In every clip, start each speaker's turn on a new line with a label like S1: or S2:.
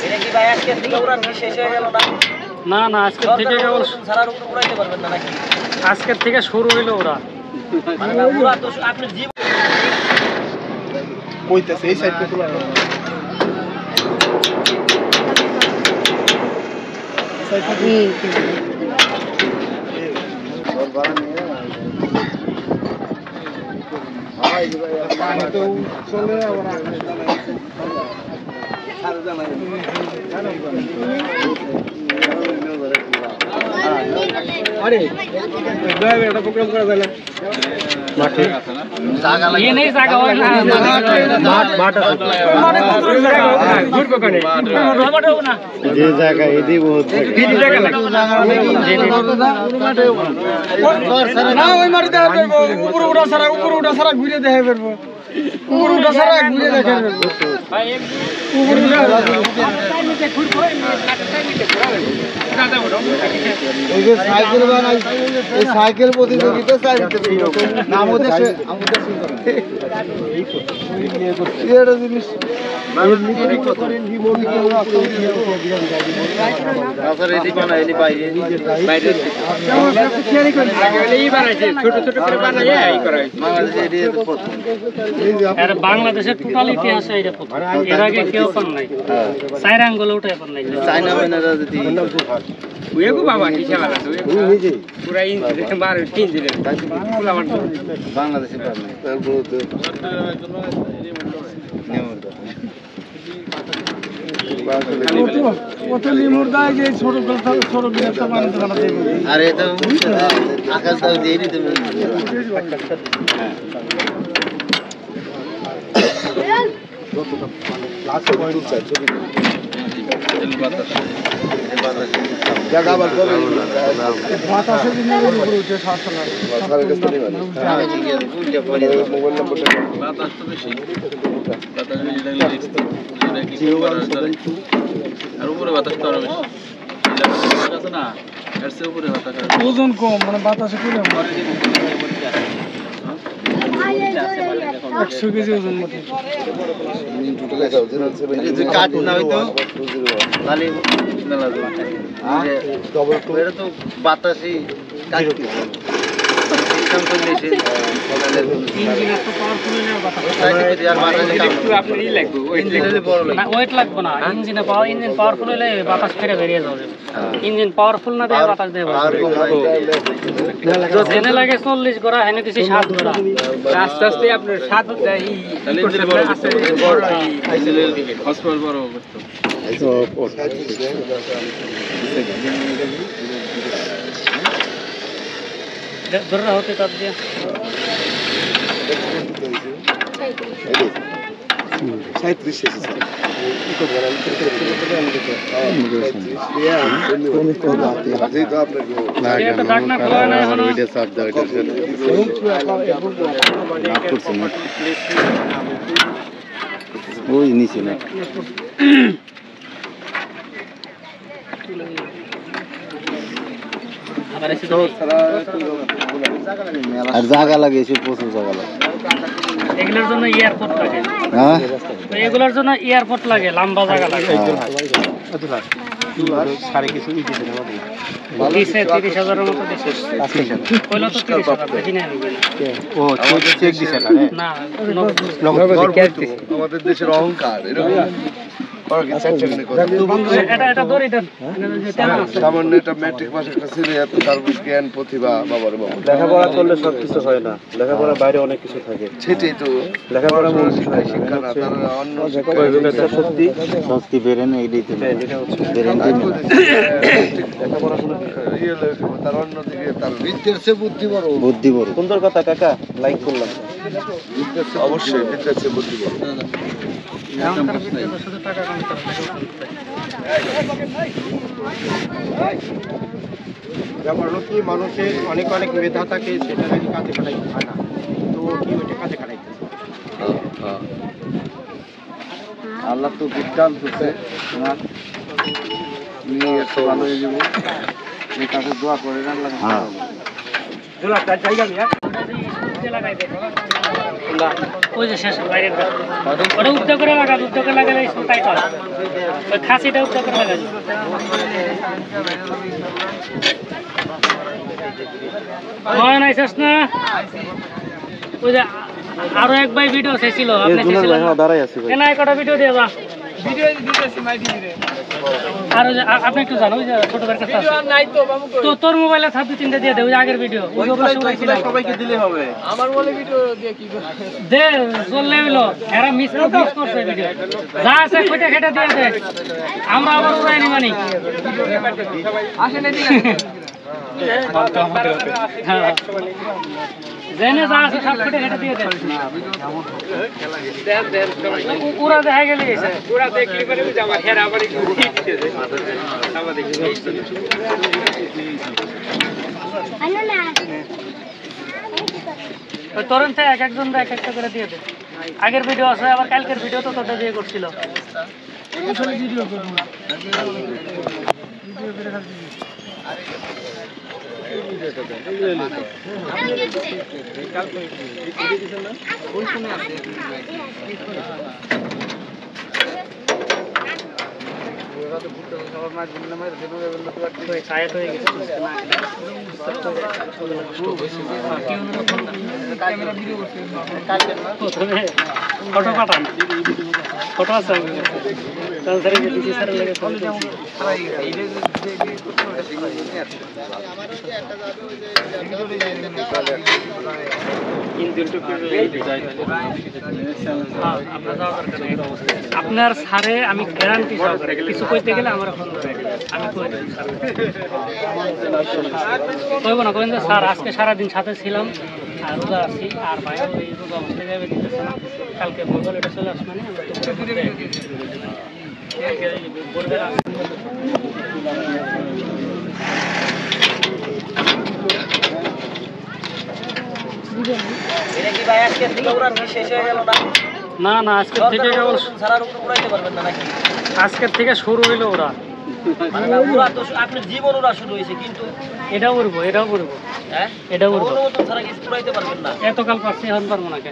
S1: এটা কি ভাই আজকে থেকে উড়ান কি শেষ হয়ে গেল না?
S2: না না, আজকে থেকে কেবল
S1: ছাড়ার উপর উড়াইতে পারবেন না নাকি?
S2: আজকে থেকে শুরু হইলো ওরা।
S1: মানে না উড়া তো আপনি জীব
S3: কইতেছে এই সাইড থেকে উড়ানো সাইড থেকে সর বাড়া নিয়ে হাই ভাই পানি তো চলে আবার সারা জানাই আরে দয়া একটা প্রোগ্রাম করা যায় না মাঠে জায়গা লাগে
S2: এই জায়গা হয় না,
S3: মাঠ ঘুরবো কানে
S2: মাঠে হবে না,
S3: যে জায়গা এদি বহুত জায়গা লাগে
S4: না ওই মাটি দেখা পারবো উপরে উঠা সারা ঘুরে দেখা পারবো উপরে উঠা সারা ঘুরে দেখা পারবো উপরে উঠা এই যে সাইকেল বানাই এই সাইকেল প্রতিযোগিতা চাইতে আমাদের এটা জিনিস
S2: বাংলাদেশের টোটাল ইতিহাসে এটা প্রথম, এর আগে কেউ পান নাই, চার আঙ্গুল উঠে পান নাই।
S3: চায়না মেনারা যদি বাংলাদেশে পারবে আর এটা আকাশ দিয়ে দিতে
S4: ওজন কম মানে বাতাসে তুলে 100 কেজি ওজন মতো
S3: কাঠ না হইতো তাহলে মেলা তো বাতাসি
S2: ওয়েট লাগবে না, ইঞ্জিন পাওয়ারফুল হলে বাতাস ফেরে বেরিয়ে যাবে। ইঞ্জিন পাওয়ারফুল না দিয়ে বাতাস দেবে, জেনে লাগে 40 গোড়া, হেনে কিছু 7 গোড়া, আস্তে আস্তে আপনার 7 ধরে হতে তার দিয়ে
S3: ওই নিচে না আর জায়গা লাগে এসে প্রচুর জায়গা লাগে
S2: এগুলোর জন্য এয়ারপোর্ট লাগে,
S3: হ্যাঁ
S2: এগুলোর জন্য এয়ারপোর্ট লাগে, লম্বা জায়গা লাগে। 30,000 মতো দিচ্ছে, কইলো তো 30,000 বেশি না
S3: ও চেক দিছে না
S2: না,
S3: আমাদের দেশের অহংকার
S2: এটা দড়ি দেন,
S3: সামান্য এটা ম্যাট্রিক পাস একটা ছেলে এত তার জ্ঞান প্রতিভা বাবার বাবা
S4: লেখাপড়া করলে সবকিছু হয় না, লেখাপড়ার বাইরে অনেক কিছু থাকে।
S3: সেটাই তো
S4: লেখাপড়া
S3: শিক্ষা না তার অন্য
S4: শক্তি বেরেন এইটাই তো বেরেন লেখাপড়া কোনো
S3: তার অন্যদিকে তার বিদ্যের চেয়ে বুদ্ধি বড়
S4: সুন্দর কথা কাকা, লাইক করলাম।
S3: অবশ্যই বিদ্যের চেয়ে বুদ্ধি বড়
S2: এখনকার বিদ্যুৎ শুধু টাকা কামাতে
S4: ব্যাপার হলো কি, মানুষের অনেক অনেক মেধা থাকে, সেটা নাকি কাজে খাটাইতে হয় না, তো কি ওইটা কাজে খাটাইতে
S3: আল্লাহ তো বিজ্ঞান দিচ্ছে তোমার নিয়ে এসে ভালো হয়ে যাবো এই কাছে দোয়া করে রাখলাম।
S4: জায়গা
S2: লাগাই দেখো ওই যে শেষ বাইরের ওটা উদ্যোগ করে লাগাবে, উদ্যোগ করে লাগালে টাইট হয়। ওই খাসিটা উদ্যোগ করে লাগাবে। হয় নাই শেষ না? ওই যে আরো এক ভাই ভিডিও চাইছিল, আপনি চাইছিলেন না? কটা ভিডিও দিয়ে যা আর ওই যে আপনি একটু জানো, ওই যে ছোট ভাইয়ের কাছে আছে তো, তোর মোবাইলে 2-3টা দিয়ে দে, ওই যে আগের ভিডিও
S3: সবাইকে দিলে হবে।
S2: দে চললে হইলো, এরা মিস করছে ভিডিও, যা আছে খুঁটে খেটে দিয়ে দে, আমরা আবার উড়াই নিবানি। জেনে যা আছে সব খুঁটে খেটে দিয়ে দে। পুরা দেখা গেলে পুরা দেখলি পরে যাবা হেরা আবার তরুণ থেকে এক একজন এক একটা করে দিয়ে দে। আগের ভিডিও আছে, আবার কালকের ভিডিও তো তোটা দিয়ে করছিল। ফটো পাঠান, ফটো আছে আপনার স্যারে, আমি গ্যারান্টি সহকারে কিছু কইতে গেলে আমার ফোন করে আমি কই দেব, কইব না কইন স্যার আজকে সারাদিন সাথে ছিলাম আর রোজা আছি, আর ভাই ওই রোজা অবস্থায় যাবে দিতেছে না, কালকে বলবো এটা চলে আসবে না, আমরা তো বলবে না।
S1: এটা কি ভাই আজকের থেকে উড়ান কি শেষ হয়ে গেল না?
S2: না না, আজকের থেকে কেবল
S1: ছাড়ার উপর উড়াইতে পারবেন না নাকি?
S2: আজকের থেকে শুরু হইলো ওরা,
S1: মানে না উড়া তো আপনার জীবন উড়া শুরু হয়েছে, কিন্তু
S2: এটাও উড়বো, এটাও উড়বো,
S1: হ্যাঁ
S2: এটাও উড়বো।
S1: অনুমোদন ছাড়া কিছু উড়াইতে পারবেন না।
S2: এতকাল পারছি, এখন পারবো না কে?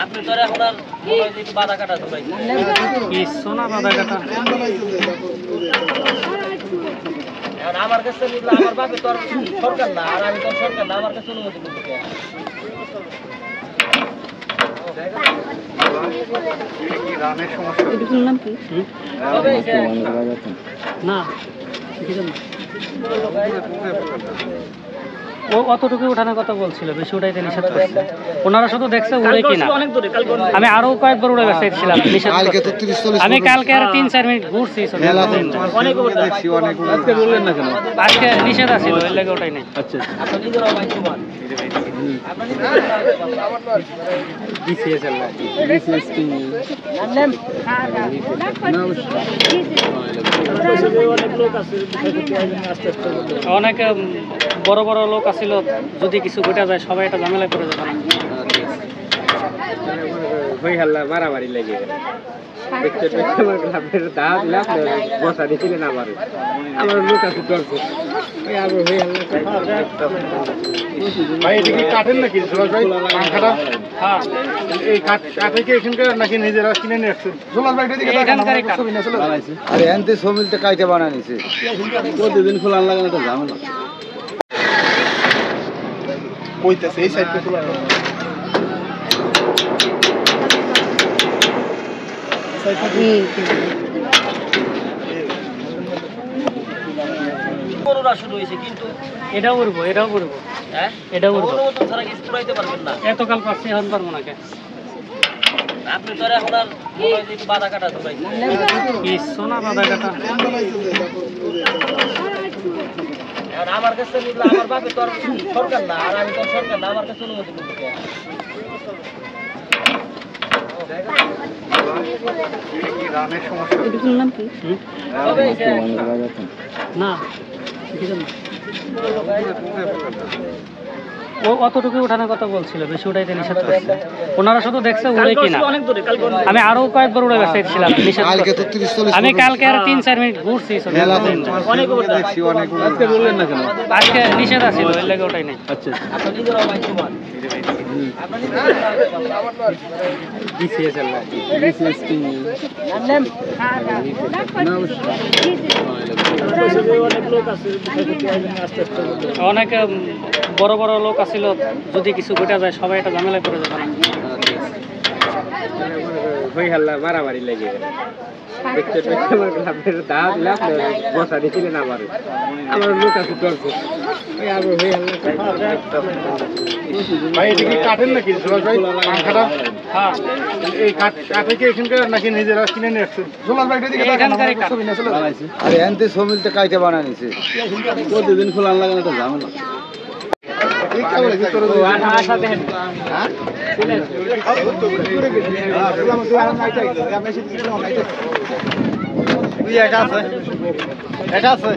S1: আপনি তো আর এখন আর মনে হয় যে একটু বাধা কাটা ধরাইছেন।
S2: কি সোনা বাধা কাটা।
S1: এখন আমার কাছে নিলে আমার বাপে তো আর সরকার না, আর আমি তো আর সরকার না, আমার কাছে অনুমতি করতে চাই।
S2: না ও অতটুকু উঠানোর কথা বলছিল, বেশি উঠাইতে নিষেধ করছে। ওনারা শুধু দেখছে উড়ে কিনা, আমি আরো কয়েকবার উড়ে বেসাইছিলাম নিষেধ করছে। আমি কালকে আর 3-4 মিনিট ঘুরছি, আজকে নিষেধ আছিল, ওই লাগে ওটাই নাই।
S1: আপনার নিজেরাও ভাই সমান।
S2: অনেক বড় বড় লোক আছিল, যদি কিছু ঘটে যায় সবাই এটা ঝামেলা করে যাবে না।
S5: মারামারি লেগে বসা দিছিলেন আমার লোক আছে কাঠের নাকি পাখাটা?
S2: হ্যাঁ,
S5: এই কাঠে কি এখানকার নাকি নিজেরা কিনে নিয়ে আসছেন?
S2: এখানকারই কাঠ।
S3: আরে এনতে সমিলতে কাইতে বানানিছে, প্রতিদিন ফুলান লাগানো তো ঝামেলা।
S5: কইতেছে এই সাইডটা খোলা
S1: জীবন উড়া শুরু হয়েছে, কিন্তু
S2: এটাও উড়বো, এটাও উড়বো,
S1: হ্যাঁ
S2: এটাও উড়বো।
S1: অনুমোদন ছাড়া কিছু উড়াইতে পারবেন না।
S2: এতকাল পারছি, এখন পারবো না কে?
S1: আপনি তো আর এখন আর মনে হয় যে একটু বাধা কাটা ধরাইছেন।
S2: কি সোনা বাধা কাটা।
S1: এখন আমার কাছে নিলে আমার বাপে তো আর সরকার না, আর আমি তো আর সরকার না, আমার কাছে অনুমতি করতে চাই।
S2: না অতটুকু উঠানোর কথা বলছিল, বেশি উঠাইতে নিষেধ করছে। ওনারা শুধু দেখছে উড়ে কিনা। আমি আরো কয়েকবার উড়ে গেছে ছিলাম, নিষেধ করছে। আমি কালকে আর 3-4 মিনিট ঘুরছি। আজকে নিষেধ আছিল, ওই লাগে ওটাই নেই। অনেক বড় বড় লোক আছিল, যদি কিছু ঘটে যায় সবাই এটা ঝামেলায় পড়ে যাবে না।
S1: হই হাল্লা মারামারি লেগে গেল। দেখতে দেখতে আমার গ্রামের দাঁত লাখ বসা দিছিলেন আমার লোক আছে করছে ওই আবার হই হাল্লা
S5: ভাই এটা কি কাটেন নাকি জোলাস ভাই পাংখাটা? হ্যাঁ এই কাঠে কি এখানকার নাকি নিজেরা কিনে নিয়ে আসছেন? জোলাস ভাই এদিকে
S2: এখানকারই কাঠ।
S3: আরে এনতে সমিলতে কাইতে বানানিছে প্রতিদিন খোলান লাগানো তো ঝামেলা।
S5: এটা আছে